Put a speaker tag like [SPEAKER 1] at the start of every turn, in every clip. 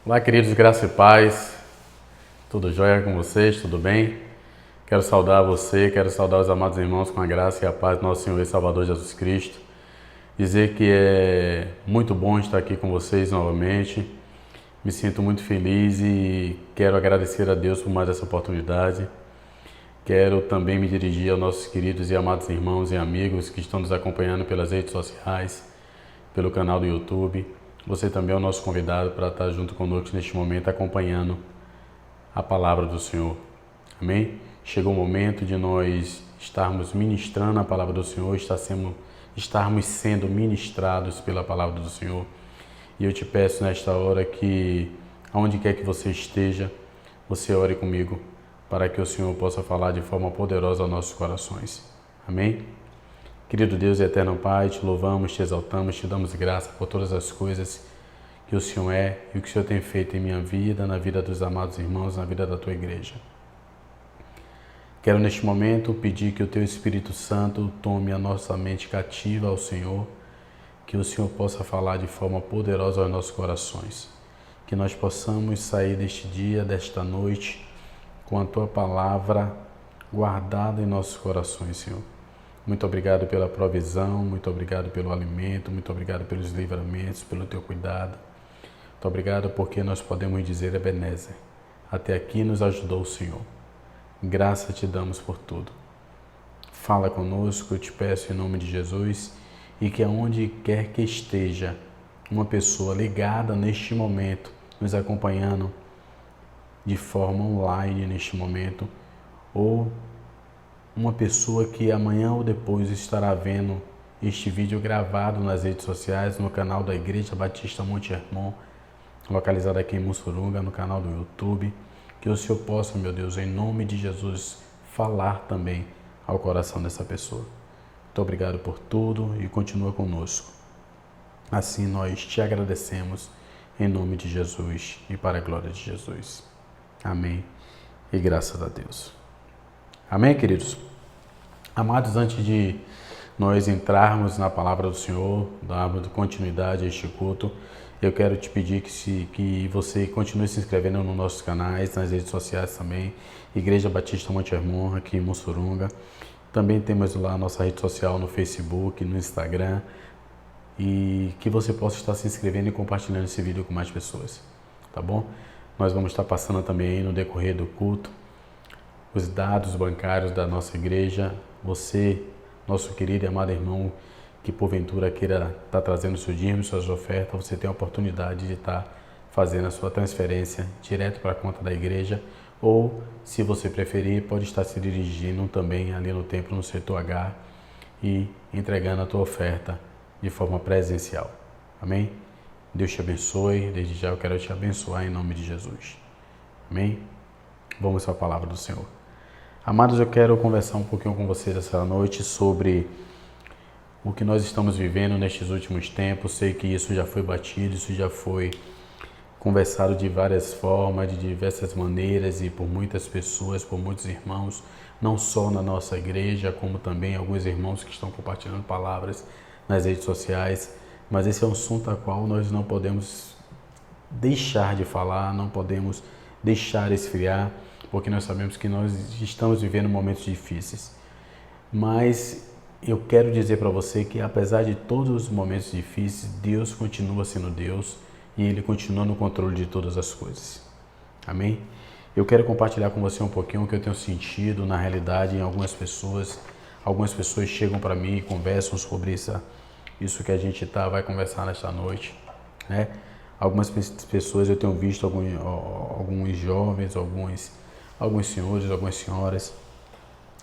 [SPEAKER 1] Olá, queridos, graça e paz. Tudo jóia com vocês? Tudo bem? Quero saudar você, quero saudar os amados irmãos com a graça e a paz do nosso Senhor e Salvador Jesus Cristo. Dizer que é muito bom estar aqui com vocês novamente. Me sinto muito feliz e quero agradecer a Deus por mais essa oportunidade. Quero também me dirigir aos nossos queridos e amados irmãos e amigos que estão nos acompanhando pelas redes sociais, pelo canal do YouTube. Você também é o nosso convidado para estar junto conosco neste momento, acompanhando a palavra do Senhor. Amém? Chegou o momento de nós estarmos ministrando a palavra do Senhor, estarmos sendo ministrados pela palavra do Senhor. E eu te peço nesta hora que, aonde quer que você esteja, você ore comigo, para que o Senhor possa falar de forma poderosa aos nossos corações. Amém? Querido Deus e eterno Pai, te louvamos, te exaltamos, te damos graça por todas as coisas que o Senhor é e o que o Senhor tem feito em minha vida, na vida dos amados irmãos, na vida da tua igreja. Quero neste momento pedir que o teu Espírito Santo tome a nossa mente cativa ao Senhor, que o Senhor possa falar de forma poderosa aos nossos corações, que nós possamos sair deste dia, desta noite, com a tua palavra guardada em nossos corações, Senhor. Muito obrigado pela provisão, muito obrigado pelo alimento, muito obrigado pelos livramentos, pelo teu cuidado. Muito obrigado porque nós podemos dizer, Ebenezer, até aqui nos ajudou o Senhor. Graça te damos por tudo. Fala conosco, eu te peço em nome de Jesus, e que aonde quer que esteja uma pessoa ligada neste momento, nos acompanhando de forma online neste momento, ou uma pessoa que amanhã ou depois estará vendo este vídeo gravado nas redes sociais, no canal da Igreja Batista Monte Hermon, localizado aqui em Mussurunga, no canal do YouTube, que o Senhor possa, meu Deus, em nome de Jesus, falar também ao coração dessa pessoa. Muito obrigado por tudo e continua conosco. Assim nós te agradecemos em nome de Jesus e para a glória de Jesus. Amém e graças a Deus. Amém, queridos? Amados, antes de nós entrarmos na palavra do Senhor, darmos continuidade a este culto, eu quero te pedir que você continue se inscrevendo nos nossos canais, nas redes sociais também, Igreja Batista Monte Hermon, aqui em Mussurunga. Também temos lá a nossa rede social no Facebook, no Instagram, e que você possa estar se inscrevendo e compartilhando esse vídeo com mais pessoas, tá bom? Nós vamos estar passando também aí no decorrer do culto os dados bancários da nossa igreja. Você, nosso querido e amado irmão, que porventura queira estar trazendo seu dízimo, suas ofertas, você tem a oportunidade de estar fazendo a sua transferência direto para a conta da igreja, ou, se você preferir, pode estar se dirigindo também ali no templo, no setor H, e entregando a tua oferta de forma presencial. Amém? Deus te abençoe. Desde já eu quero te abençoar em nome de Jesus. Amém? Vamos à palavra do Senhor. Amados, eu quero conversar um pouquinho com vocês essa noite sobre o que nós estamos vivendo nestes últimos tempos. Sei que isso já foi batido, isso já foi conversado de várias formas, de diversas maneiras e por muitas pessoas, por muitos irmãos, não só na nossa igreja, como também alguns irmãos que estão compartilhando palavras nas redes sociais. Mas esse é um assunto a qual nós não podemos deixar de falar, não podemos deixar esfriar, porque nós sabemos que nós estamos vivendo momentos difíceis. Mas eu quero dizer para você que, apesar de todos os momentos difíceis, Deus continua sendo Deus e Ele continua no controle de todas as coisas. Amém? Eu quero compartilhar com você um pouquinho o que eu tenho sentido na realidade em algumas pessoas. Algumas pessoas chegam para mim e conversam sobre isso que a gente vai conversar nesta noite, né? Algumas pessoas eu tenho visto, alguns jovens, alguns senhores, algumas senhoras,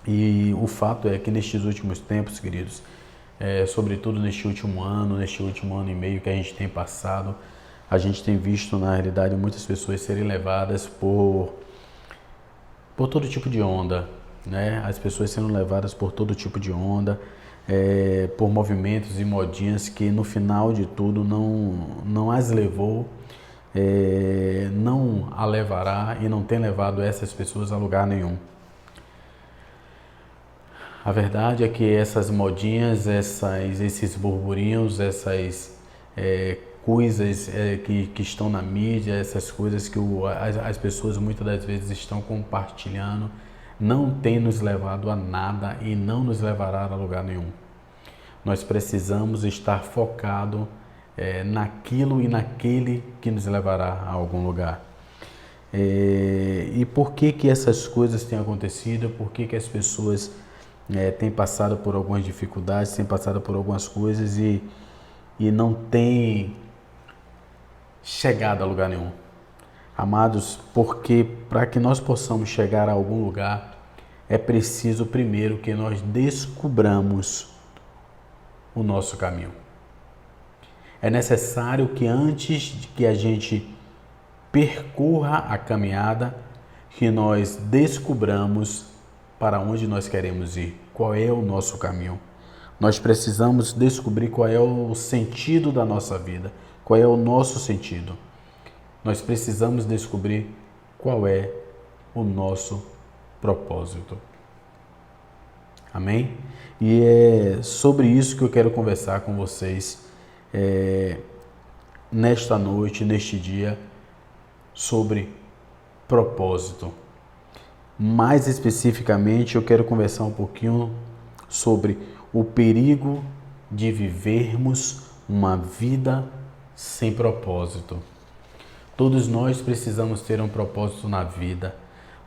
[SPEAKER 1] e o fato é que nestes últimos tempos, queridos, sobretudo neste último ano e meio que a gente tem passado, a gente tem visto na realidade muitas pessoas serem levadas por todo tipo de onda, né? As pessoas sendo levadas por todo tipo de onda, por movimentos e modinhas que no final de tudo não as levou, não a levará e não tem levado essas pessoas a lugar nenhum. A verdade é que essas modinhas, esses burburinhos, essas coisas que estão na mídia, essas coisas que as pessoas muitas das vezes estão compartilhando, não tem nos levado a nada e não nos levará a lugar nenhum. Nós precisamos estar focado naquilo e naquele que nos levará a algum lugar. E por que essas coisas têm acontecido? Por que as pessoas têm passado por algumas dificuldades, têm passado por algumas coisas e não têm chegado a lugar nenhum? Amados, porque para que nós possamos chegar a algum lugar, é preciso primeiro que nós descubramos o nosso caminho. É necessário que antes de que a gente percorra a caminhada, que nós descubramos para onde nós queremos ir, qual é o nosso caminho. Nós precisamos descobrir qual é o sentido da nossa vida, qual é o nosso sentido. Nós precisamos descobrir qual é o nosso propósito. Amém? E é sobre isso que eu quero conversar com vocês nesta noite, neste dia, sobre propósito. Mais especificamente, eu quero conversar um pouquinho sobre o perigo de vivermos uma vida sem propósito. Todos nós precisamos ter um propósito na vida,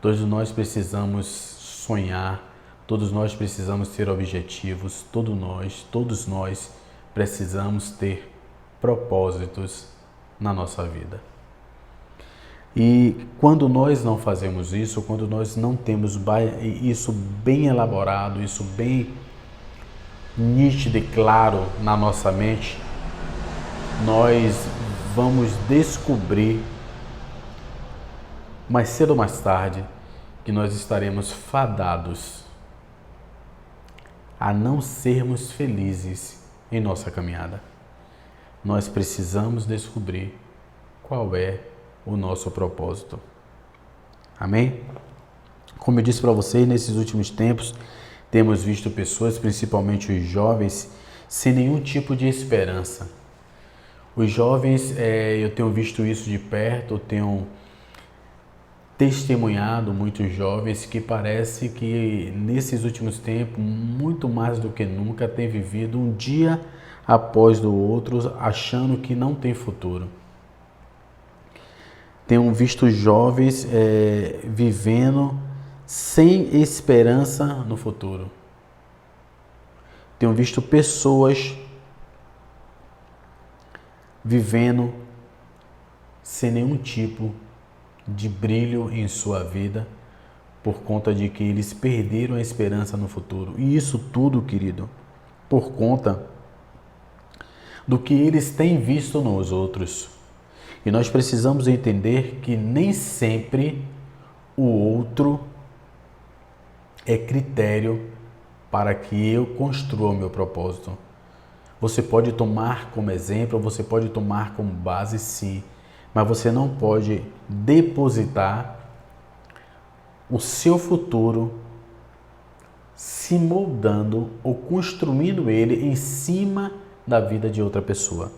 [SPEAKER 1] todos nós precisamos sonhar, todos nós precisamos ter objetivos, todos nós precisamos ter propósitos na nossa vida. E quando nós não fazemos isso, quando nós não temos isso bem elaborado, isso bem nítido e claro na nossa mente, nós vamos descobrir mais cedo ou mais tarde que nós estaremos fadados a não sermos felizes em nossa caminhada. Nós precisamos descobrir qual é o nosso propósito. Amém? Como eu disse para vocês, nesses últimos tempos, temos visto pessoas, principalmente os jovens, sem nenhum tipo de esperança. Os jovens, eu tenho visto isso de perto, eu tenho testemunhado muitos jovens que parece que nesses últimos tempos, muito mais do que nunca, têm vivido um dia após do outro, achando que não tem futuro. Tenho visto jovens vivendo sem esperança no futuro. Tenho visto pessoas vivendo sem nenhum tipo de brilho em sua vida por conta de que eles perderam a esperança no futuro. E isso tudo, querido, por conta do que eles têm visto nos outros. E nós precisamos entender que nem sempre o outro é critério para que eu construa o meu propósito. Você pode tomar como exemplo, você pode tomar como base, sim, mas você não pode depositar o seu futuro se moldando ou construindo ele em cima da vida de outra pessoa.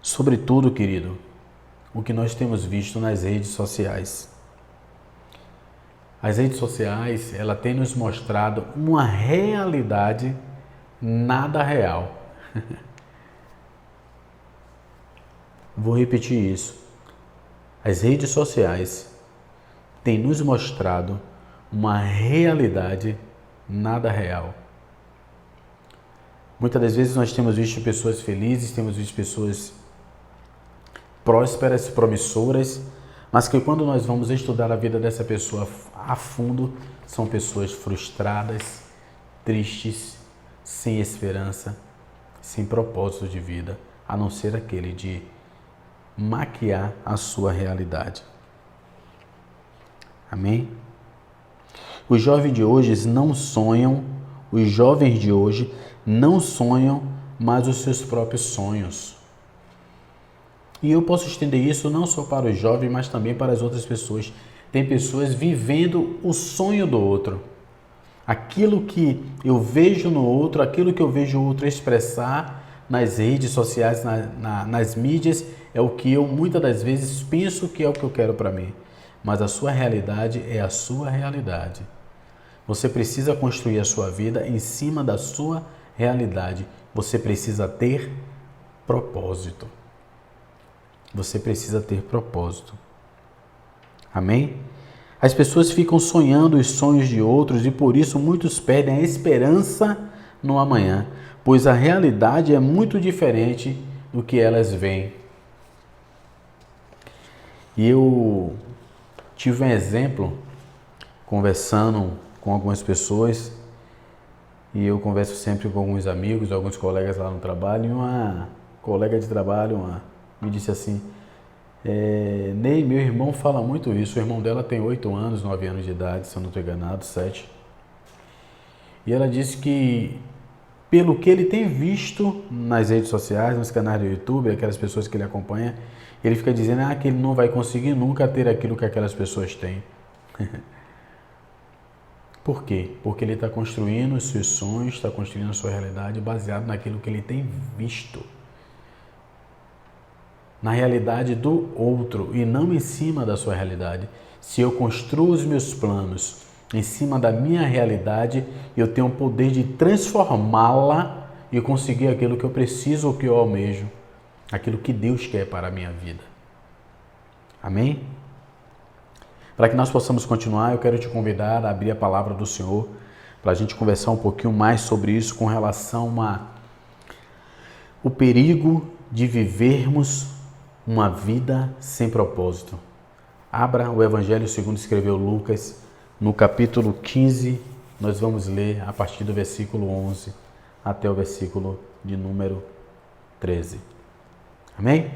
[SPEAKER 1] Sobretudo, querido, o que nós temos visto nas redes sociais. As redes sociais, ela tem nos mostrado uma realidade nada real. Vou repetir isso. As redes sociais têm nos mostrado uma realidade nada real. Muitas das vezes nós temos visto pessoas felizes, temos visto pessoas prósperas, promissoras, mas que quando nós vamos estudar a vida dessa pessoa a fundo, são pessoas frustradas, tristes, sem esperança, sem propósito de vida, a não ser aquele de maquiar a sua realidade. Amém? Os jovens de hoje não sonham, mais os seus próprios sonhos. E eu posso estender isso não só para os jovens, mas também para as outras pessoas. Tem pessoas vivendo o sonho do outro. Aquilo que eu vejo no outro, aquilo que eu vejo o outro expressar, nas redes sociais, nas mídias, é o que eu muitas das vezes penso que é o que eu quero para mim. Mas a sua realidade é a sua realidade. Você precisa construir a sua vida em cima da sua realidade. Você precisa ter propósito. Você precisa ter propósito. Amém? As pessoas ficam sonhando os sonhos de outros e por isso muitos perdem a esperança no amanhã, pois a realidade é muito diferente do que elas veem. E eu tive um exemplo conversando com algumas pessoas, e eu converso sempre com alguns amigos, alguns colegas lá no trabalho, e uma colega de trabalho me disse assim: Ney, meu irmão fala muito isso. O irmão dela tem 8 anos, 9 anos de idade, se eu não estou enganado, 7. E ela disse que, pelo que ele tem visto nas redes sociais, nos canais do YouTube, aquelas pessoas que ele acompanha, ele fica dizendo que ele não vai conseguir nunca ter aquilo que aquelas pessoas têm. Por quê? Porque ele está construindo os seus sonhos, está construindo a sua realidade baseado naquilo que ele tem visto. Na realidade do outro e não em cima da sua realidade. Se eu construo os meus planos em cima da minha realidade, eu tenho o poder de transformá-la e conseguir aquilo que eu preciso ou que eu almejo, aquilo que Deus quer para a minha vida. Amém? Para que nós possamos continuar, eu quero te convidar a abrir a palavra do Senhor para a gente conversar um pouquinho mais sobre isso com relação ao perigo de vivermos uma vida sem propósito. Abra o Evangelho segundo escreveu Lucas, no capítulo 15, nós vamos ler a partir do versículo 11 até o versículo de número 13. Amém?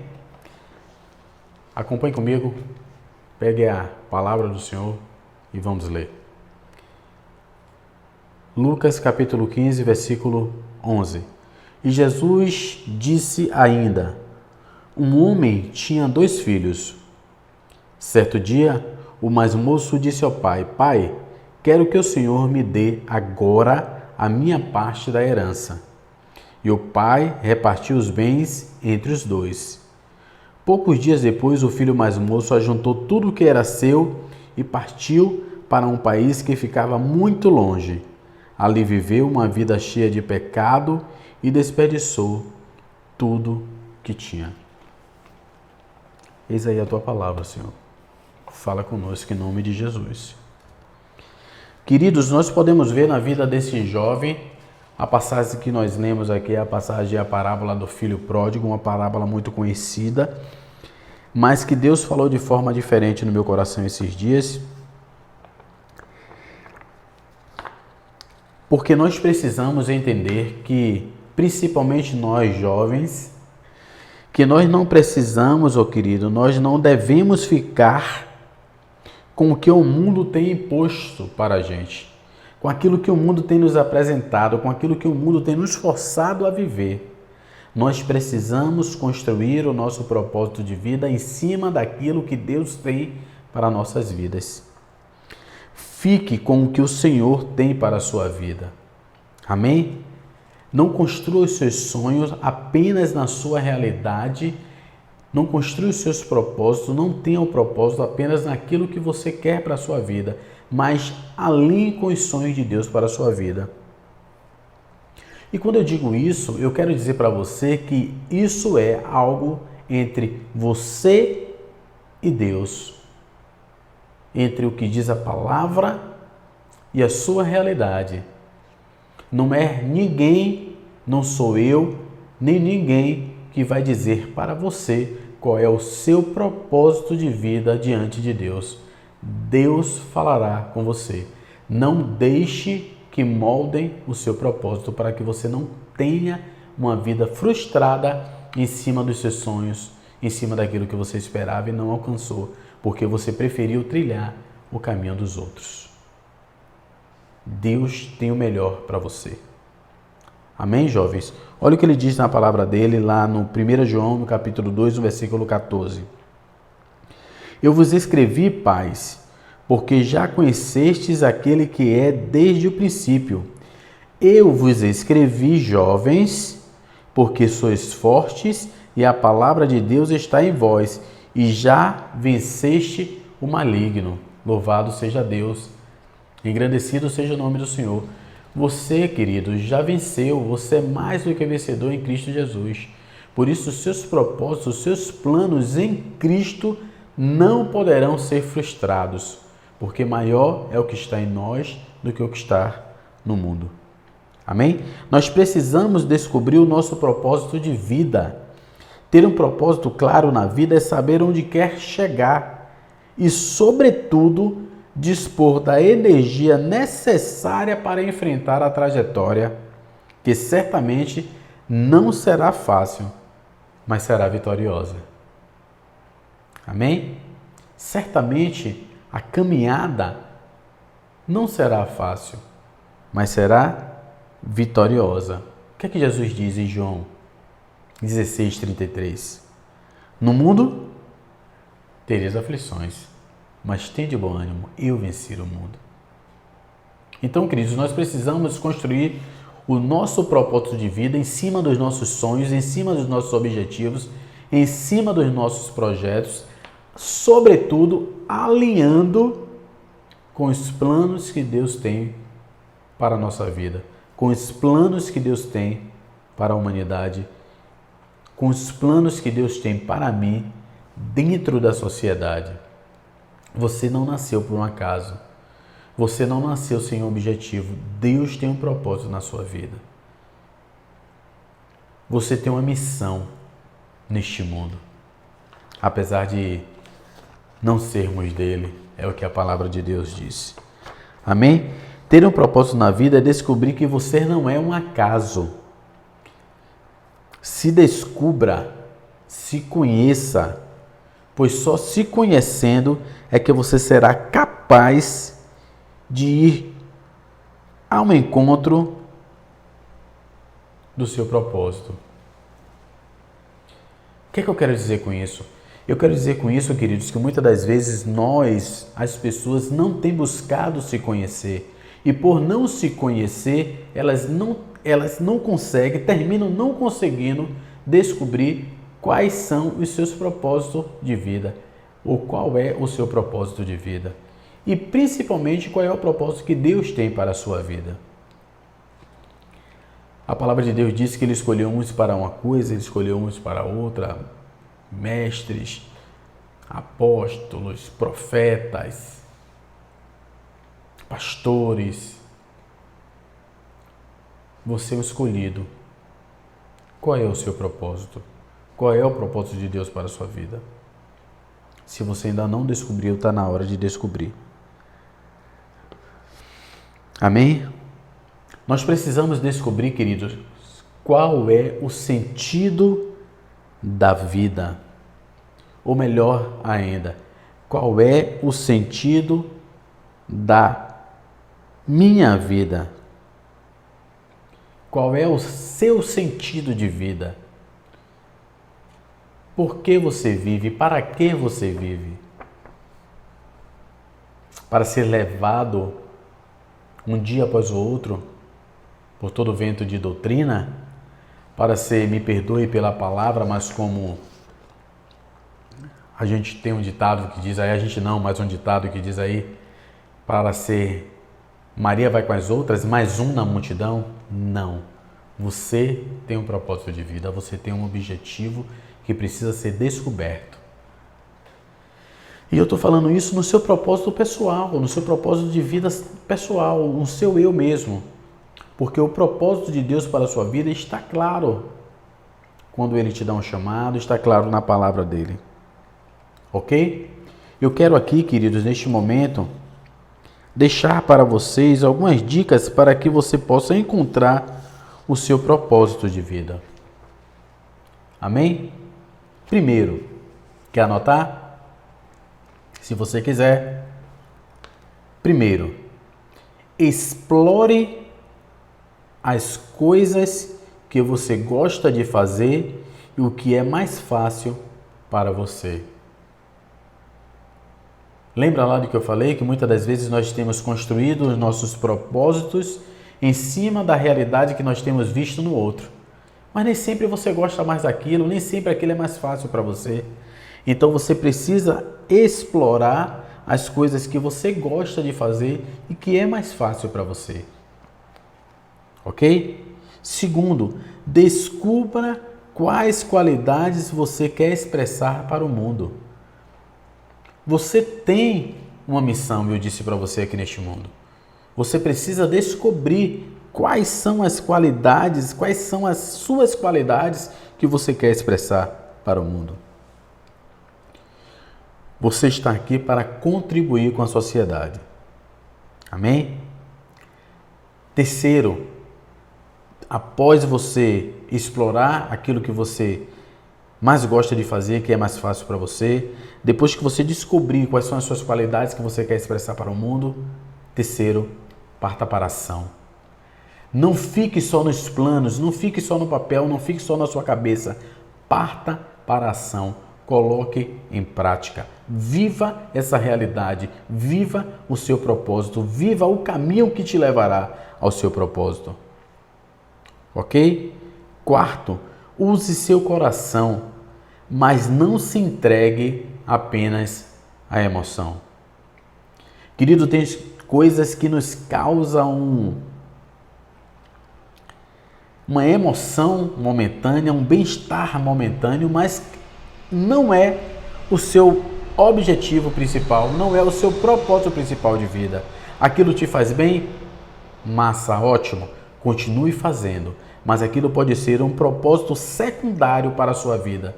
[SPEAKER 1] Acompanhe comigo, pegue a palavra do Senhor e vamos ler. Lucas capítulo 15, versículo 11. E Jesus disse ainda: um homem tinha 2 filhos. Certo dia, o mais moço disse ao pai: Pai, quero que o Senhor me dê agora a minha parte da herança. E o pai repartiu os bens entre os 2. Poucos dias depois, o filho mais moço ajuntou tudo o que era seu e partiu para um país que ficava muito longe. Ali viveu uma vida cheia de pecado e desperdiçou tudo que tinha. Eis aí a tua palavra, Senhor. Fala conosco em nome de Jesus. Queridos, nós podemos ver na vida desse jovem, a passagem que nós lemos aqui é a passagem, a parábola do filho pródigo, uma parábola muito conhecida, mas que Deus falou de forma diferente no meu coração esses dias. Porque nós precisamos entender que, principalmente nós jovens, que nós não precisamos, querido, nós não devemos ficar com o que o mundo tem imposto para a gente, com aquilo que o mundo tem nos apresentado, com aquilo que o mundo tem nos forçado a viver. Nós precisamos construir o nosso propósito de vida em cima daquilo que Deus tem para nossas vidas. Fique com o que o Senhor tem para a sua vida. Amém? Não construa os seus sonhos apenas na sua realidade. Não construa os seus propósitos, não tenha o propósito apenas naquilo que você quer para a sua vida, mas alinhe com os sonhos de Deus para a sua vida. E quando eu digo isso, eu quero dizer para você que isso é algo entre você e Deus, entre o que diz a palavra e a sua realidade. Não é ninguém, não sou eu, nem ninguém que vai dizer para você qual é o seu propósito de vida diante de Deus. Deus falará com você. Não deixe que moldem o seu propósito para que você não tenha uma vida frustrada em cima dos seus sonhos, em cima daquilo que você esperava e não alcançou, porque você preferiu trilhar o caminho dos outros. Deus tem o melhor para você. Amém, jovens? Olha o que ele diz na palavra dele lá no 1 João, no capítulo 2, no versículo 14. Eu vos escrevi, pais, porque já conhecestes aquele que é desde o princípio. Eu vos escrevi, jovens, porque sois fortes e a palavra de Deus está em vós, e já venceste o maligno. Louvado seja Deus, engrandecido seja o nome do Senhor. Você, querido, já venceu, você é mais do que vencedor em Cristo Jesus. Por isso, os seus propósitos, os seus planos em Cristo não poderão ser frustrados, porque maior é o que está em nós do que o que está no mundo. Amém? Nós precisamos descobrir o nosso propósito de vida. Ter um propósito claro na vida é saber onde quer chegar e, sobretudo, dispor da energia necessária para enfrentar a trajetória, que certamente não será fácil, mas será vitoriosa. Amém? Certamente a caminhada não será fácil, mas será vitoriosa. O que é que Jesus diz em João 16:33? No mundo tereis aflições, mas tende bom ânimo, eu venci o mundo. Então, queridos, nós precisamos construir o nosso propósito de vida em cima dos nossos sonhos, em cima dos nossos objetivos, em cima dos nossos projetos, sobretudo alinhando com os planos que Deus tem para a nossa vida, com os planos que Deus tem para a humanidade, com os planos que Deus tem para mim dentro da sociedade. Você não nasceu por um acaso. Você não nasceu sem um objetivo. Deus tem um propósito na sua vida. Você tem uma missão neste mundo. Apesar de não sermos dele, é o que a palavra de Deus diz. Amém? Ter um propósito na vida é descobrir que você não é um acaso. Se descubra, se conheça, pois só se conhecendo é que você será capaz de ir ao encontro do seu propósito. O que é que eu quero dizer com isso? Eu quero dizer com isso, queridos, que muitas das vezes nós, as pessoas, não têm buscado se conhecer. E por não se conhecer, elas não conseguem, terminam não conseguindo descobrir quais são os seus propósitos de vida, ou qual é o seu propósito de vida. E principalmente qual é o propósito que Deus tem para a sua vida. A palavra de Deus diz que Ele escolheu uns para uma coisa, Ele escolheu uns para outra, mestres, apóstolos, profetas, pastores. Você é o escolhido. Qual é o seu propósito? Qual é o propósito de Deus para a sua vida? Se você ainda não descobriu, está na hora de descobrir. Amém? Nós precisamos descobrir, queridos, qual é o sentido da vida. Ou melhor ainda, qual é o sentido da minha vida? Qual é o seu sentido de vida? Por que você vive? Para que você vive? Para ser levado um dia após o outro por todo vento de doutrina? Para ser, me perdoe pela palavra, mas como a gente tem um ditado que diz aí, a gente não, mas um ditado que diz aí, para ser Maria vai com as outras, mais um na multidão? Não. Você tem um propósito de vida, você tem um objetivo que precisa ser descoberto. E eu estou falando isso no seu propósito pessoal, no seu propósito de vida pessoal, no seu eu mesmo. Porque o propósito de Deus para a sua vida está claro. Quando Ele te dá um chamado, está claro na palavra dEle. Ok? Eu quero aqui, queridos, neste momento, deixar para vocês algumas dicas para que você possa encontrar o seu propósito de vida. Amém? Primeiro, quer anotar? Se você quiser. Primeiro, explore as coisas que você gosta de fazer e o que é mais fácil para você. Lembra lá do que eu falei? Que muitas das vezes nós temos construído os nossos propósitos em cima da realidade que nós temos visto no outro. Mas nem sempre você gosta mais daquilo, nem sempre aquilo é mais fácil para você. Então você precisa explorar as coisas que você gosta de fazer e que é mais fácil para você. Ok? Segundo, descubra quais qualidades você quer expressar para o mundo. Você tem uma missão, eu disse para você aqui neste mundo. Você precisa descobrir quais são as qualidades, quais são as suas qualidades que você quer expressar para o mundo. Você está aqui para contribuir com a sociedade. Amém? Terceiro, após você explorar aquilo que você mais gosta de fazer, que é mais fácil para você, depois que você descobrir quais são as suas qualidades que você quer expressar para o mundo, terceiro, parta para a ação. Não fique só nos planos, não fique só no papel, não fique só na sua cabeça. Parta para a ação, coloque em prática. Viva essa realidade, viva o seu propósito, viva o caminho que te levará ao seu propósito. Ok? Quarto, use seu coração, mas não se entregue apenas à emoção. Querido, tem coisas que nos causam uma emoção momentânea, um bem-estar momentâneo, mas não é o seu objetivo principal, não é o seu propósito principal de vida. Aquilo te faz bem? Massa, ótimo, continue fazendo, mas aquilo pode ser um propósito secundário para a sua vida.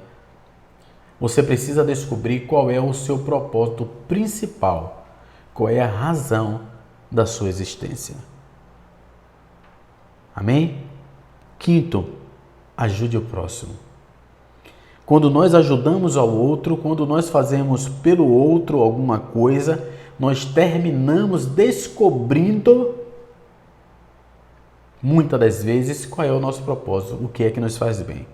[SPEAKER 1] Você precisa descobrir qual é o seu propósito principal, qual é a razão da sua existência. Amém? Quinto, ajude o próximo. Quando nós ajudamos ao outro, quando nós fazemos pelo outro alguma coisa, nós terminamos descobrindo, muitas das vezes, qual é o nosso propósito, o que é que nos faz bem.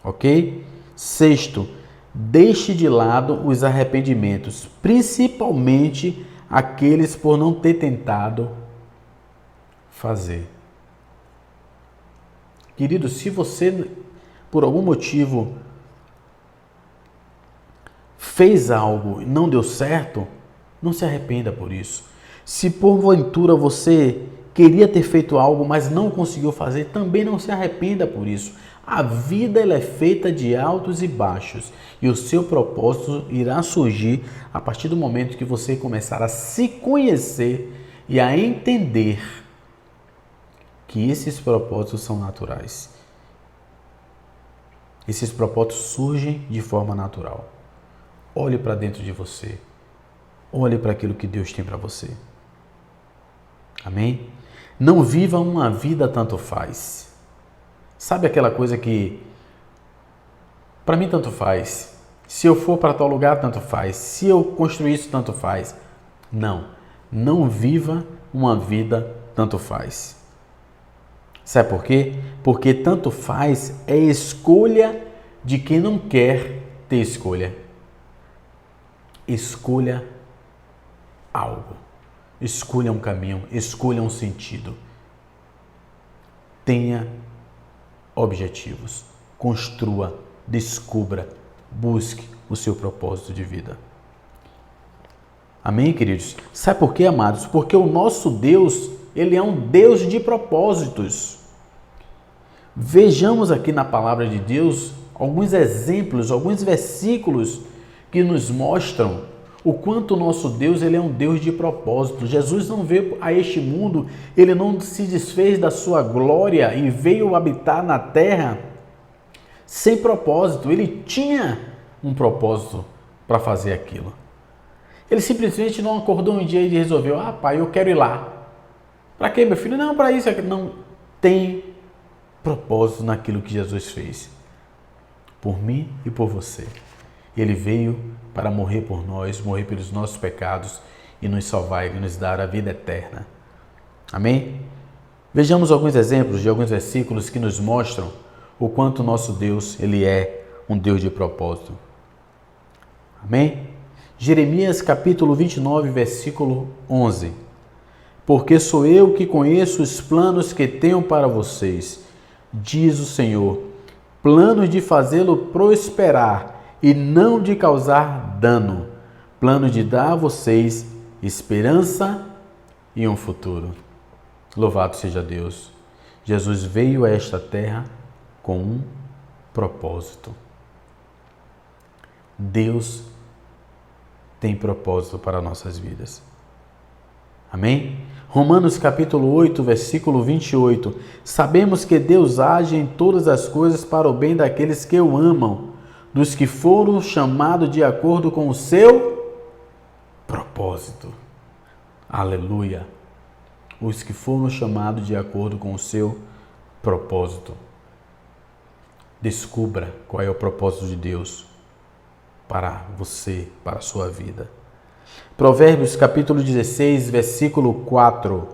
[SPEAKER 1] Ok? Sexto, deixe de lado os arrependimentos, principalmente aqueles por não ter tentado fazer. Querido, se você, por algum motivo, fez algo e não deu certo, não se arrependa por isso. Se porventura você queria ter feito algo, mas não conseguiu fazer, também não se arrependa por isso. A vida ela é feita de altos e baixos e o seu propósito irá surgir a partir do momento que você começar a se conhecer e a entender que esses propósitos são naturais. Esses propósitos surgem de forma natural. Olhe para dentro de você. Olhe para aquilo que Deus tem para você. Amém? Não viva uma vida tanto faz. Sabe aquela coisa que para mim tanto faz? Se eu for para tal lugar, tanto faz. Se eu construir isso, tanto faz. Não viva uma vida tanto faz. Sabe por quê? Porque tanto faz é escolha de quem não quer ter escolha. Escolha algo. Escolha um caminho, escolha um sentido. Tenha objetivos. Construa, descubra, busque o seu propósito de vida. Amém, queridos? Sabe por quê, amados? Porque o nosso Deus, Ele é um Deus de propósitos. Vejamos aqui na palavra de Deus alguns exemplos, alguns versículos que nos mostram o quanto o nosso Deus ele é um Deus de propósito. Jesus não veio a este mundo, Ele não se desfez da sua glória e veio habitar na terra sem propósito. Ele tinha um propósito para fazer aquilo. Ele simplesmente não acordou um dia e resolveu, pai, eu quero ir lá. Para quê, meu filho? Não, para isso. Não tem propósito naquilo que Jesus fez. Por mim e por você. Ele veio para morrer por nós, morrer pelos nossos pecados e nos salvar e nos dar a vida eterna. Amém? Vejamos alguns exemplos de alguns versículos que nos mostram o quanto o nosso Deus ele é um Deus de propósito. Amém? Jeremias capítulo 29, versículo 11. Porque sou eu que conheço os planos que tenho para vocês, diz o Senhor, planos de fazê-lo prosperar e não de causar dano, planos de dar a vocês esperança e um futuro. Louvado seja Deus. Jesus veio a esta terra com um propósito. Deus tem propósito para nossas vidas. Amém? Romanos capítulo 8, versículo 28. Sabemos que Deus age em todas as coisas para o bem daqueles que o amam, dos que foram chamados de acordo com o seu propósito. Aleluia! Os que foram chamados de acordo com o seu propósito. Descubra qual é o propósito de Deus para você, para a sua vida. Provérbios capítulo 16, versículo 4.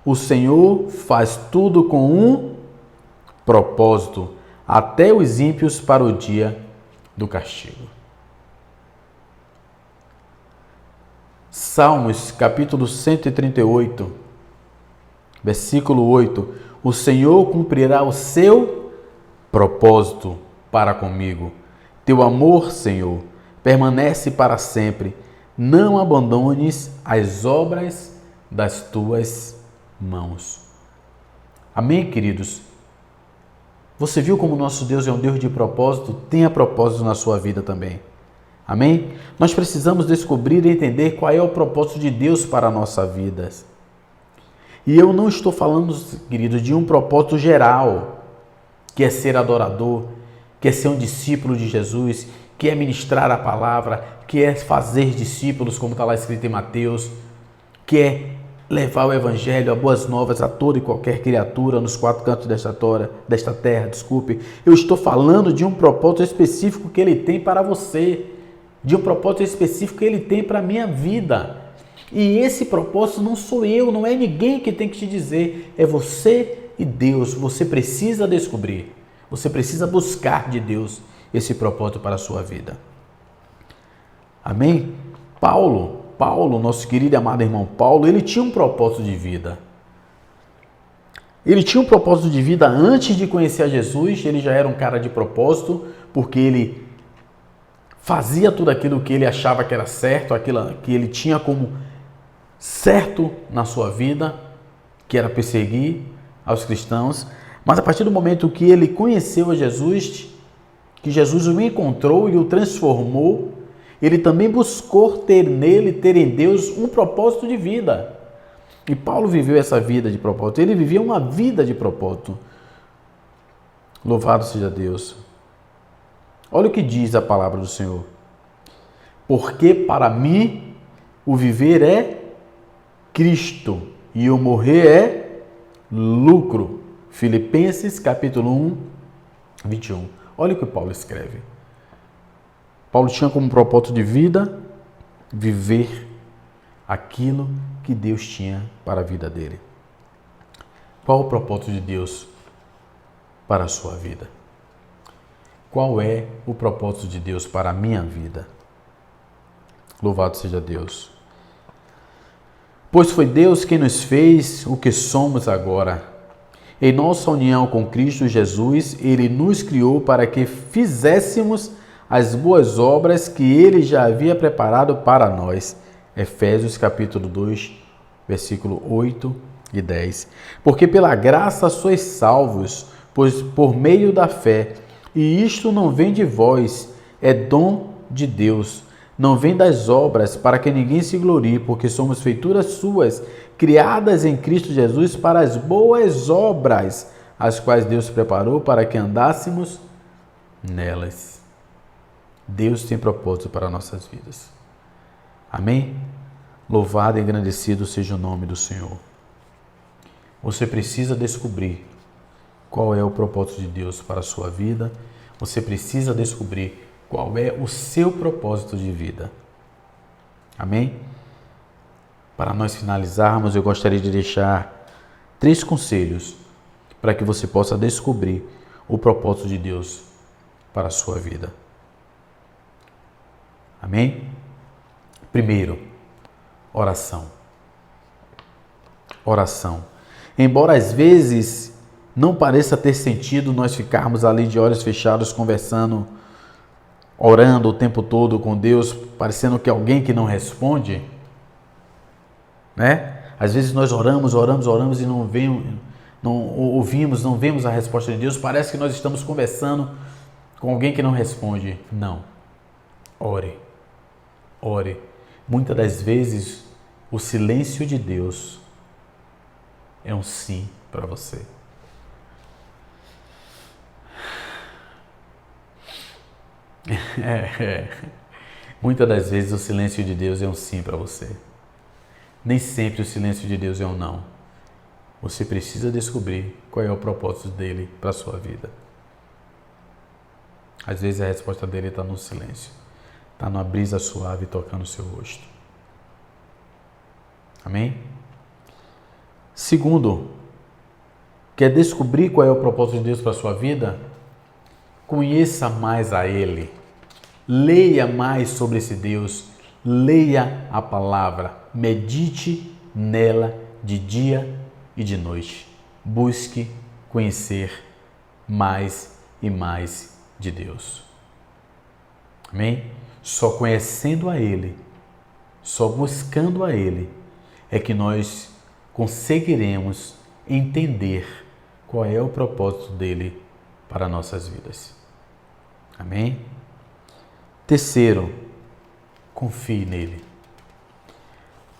[SPEAKER 1] O Senhor faz tudo com um propósito, até os ímpios para o dia do castigo. Salmos capítulo 138, versículo 8. O Senhor cumprirá o seu propósito para comigo. Teu amor, Senhor, permanece para sempre. Não abandones as obras das tuas mãos. Amém, queridos? Você viu como nosso Deus é um Deus de propósito? Tenha propósito na sua vida também. Amém? Nós precisamos descobrir e entender qual é o propósito de Deus para a nossa vida. E eu não estou falando, queridos, de um propósito geral, que é ser adorador, que é ser um discípulo de Jesus, que é ministrar a palavra, que é fazer discípulos, como está lá escrito em Mateus, que é levar o evangelho, as boas novas a toda e qualquer criatura nos quatro cantos desta terra. Eu estou falando de um propósito específico que ele tem para você, de um propósito específico que ele tem para a minha vida. E esse propósito não sou eu, não é ninguém que tem que te dizer, é você e Deus. Você precisa descobrir, você precisa buscar de Deus esse propósito para a sua vida. Amém? Paulo, nosso querido e amado irmão Paulo, ele tinha um propósito de vida. Ele tinha um propósito de vida antes de conhecer a Jesus. Ele já era um cara de propósito, porque ele fazia tudo aquilo que ele achava que era certo, aquilo que ele tinha como certo na sua vida, que era perseguir aos cristãos. Mas a partir do momento que ele conheceu a Jesus, que Jesus o encontrou e o transformou, ele também buscou ter em Deus um propósito de vida. E Paulo viveu essa vida de propósito. Ele vivia uma vida de propósito. Louvado seja Deus. Olha o que diz a palavra do Senhor. Porque para mim o viver é Cristo e o morrer é lucro. Filipenses capítulo 1, 21. Olha o que Paulo escreve. Paulo tinha como propósito de vida viver aquilo que Deus tinha para a vida dele. Qual o propósito de Deus para a sua vida? Qual é o propósito de Deus para a minha vida? Louvado seja Deus. Pois foi Deus quem nos fez o que somos agora. Em nossa união com Cristo Jesus, Ele nos criou para que fizéssemos as boas obras que Ele já havia preparado para nós. Efésios capítulo 2, versículo 8 e 10. Porque pela graça sois salvos, pois por meio da fé, e isto não vem de vós, é dom de Deus. Não vem das obras, para que ninguém se glorie, porque somos feituras suas, criadas em Cristo Jesus para as boas obras, as quais Deus preparou para que andássemos nelas. Deus tem propósito para nossas vidas. Amém? Louvado e engrandecido seja o nome do Senhor. Você precisa descobrir qual é o propósito de Deus para a sua vida. Você precisa descobrir qual é o seu propósito de vida. Amém? Para nós finalizarmos, eu gostaria de deixar 3 conselhos para que você possa descobrir o propósito de Deus para a sua vida. Amém? Primeiro, oração. Oração. Embora às vezes
[SPEAKER 2] não pareça ter sentido nós ficarmos ali de olhos fechados conversando, orando o tempo todo com Deus, parecendo que alguém que não responde, né? Às vezes nós oramos e não vemos a resposta de Deus, parece que nós estamos conversando com alguém que não responde. Não. Ore. Ore. Muitas das vezes o silêncio de Deus é um sim para você. Muitas das vezes o silêncio de Deus é um sim para você. Nem sempre o silêncio de Deus é um não. Você precisa descobrir qual é o propósito dele para a sua vida. Às vezes a resposta dele está no silêncio. Está numa brisa suave tocando o seu rosto. Amém? Segundo, quer descobrir qual é o propósito de Deus para a sua vida? Conheça mais a Ele. Leia mais sobre esse Deus. Leia a palavra. Medite nela de dia e de noite. Busque conhecer mais e mais de Deus. Amém? Só conhecendo a Ele, só buscando a Ele, é que nós conseguiremos entender qual é o propósito dele para nossas vidas. Amém? Terceiro, confie nele.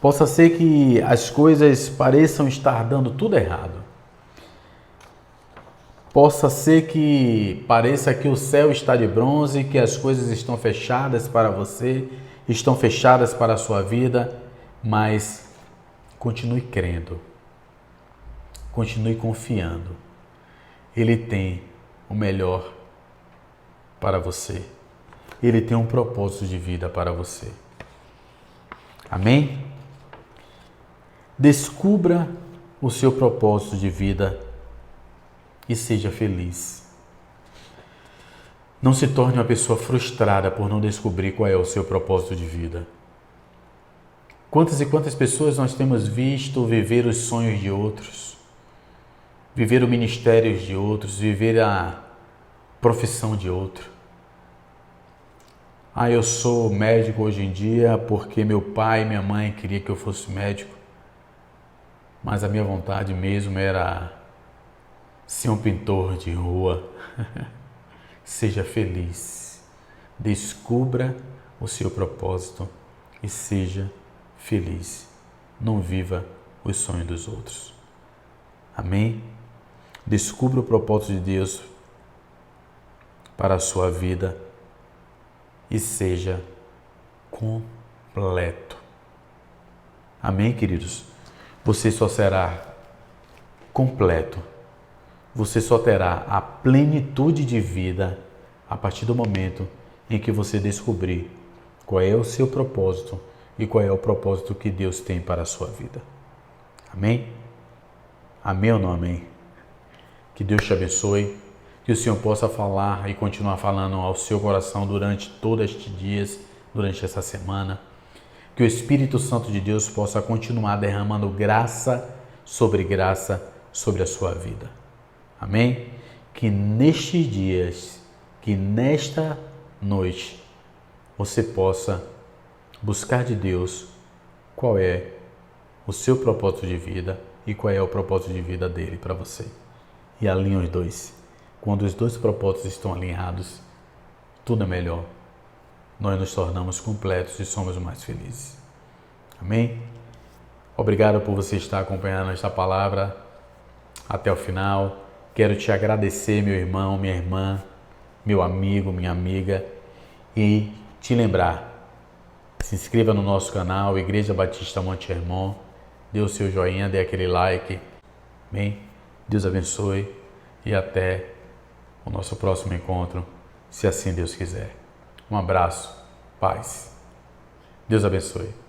[SPEAKER 2] Possa ser que as coisas pareçam estar dando tudo errado. Possa ser que pareça que o céu está de bronze, que as coisas estão fechadas para você, estão fechadas para a sua vida, mas continue crendo, continue confiando. Ele tem o melhor para você. Ele tem um propósito de vida para você. Amém? Descubra o seu propósito de vida e seja feliz. Não se torne uma pessoa frustrada por não descobrir qual é o seu propósito de vida. Quantas e quantas pessoas nós temos visto viver os sonhos de outros, viver os ministérios de outros, viver a profissão de outro. Eu sou médico hoje em dia porque meu pai e minha mãe queriam que eu fosse médico, mas a minha vontade mesmo era ser um pintor de rua. Seja feliz. Descubra o seu propósito e seja feliz. Não viva os sonhos dos outros. Amém? Descubra o propósito de Deus para a sua vida e seja completo. Amém, queridos? Você só será completo. Você só terá a plenitude de vida a partir do momento em que você descobrir qual é o seu propósito e qual é o propósito que Deus tem para a sua vida. Amém? Amém ou não amém? Que Deus te abençoe, que o Senhor possa falar e continuar falando ao seu coração durante todos estes dias, durante essa semana. Que o Espírito Santo de Deus possa continuar derramando graça sobre a sua vida. Amém? Que nestes dias, que nesta noite, você possa buscar de Deus qual é o seu propósito de vida e qual é o propósito de vida dele para você. E alinhe os dois. Quando os dois propósitos estão alinhados, tudo é melhor. Nós nos tornamos completos e somos mais felizes. Amém? Obrigado por você estar acompanhando esta palavra até o final. Quero te agradecer, meu irmão, minha irmã, meu amigo, minha amiga, e te lembrar, se inscreva no nosso canal, Igreja Batista Monte Hermon, dê o seu joinha, dê aquele like. Amém? Deus abençoe e até o nosso próximo encontro, se assim Deus quiser. Um abraço, paz. Deus abençoe.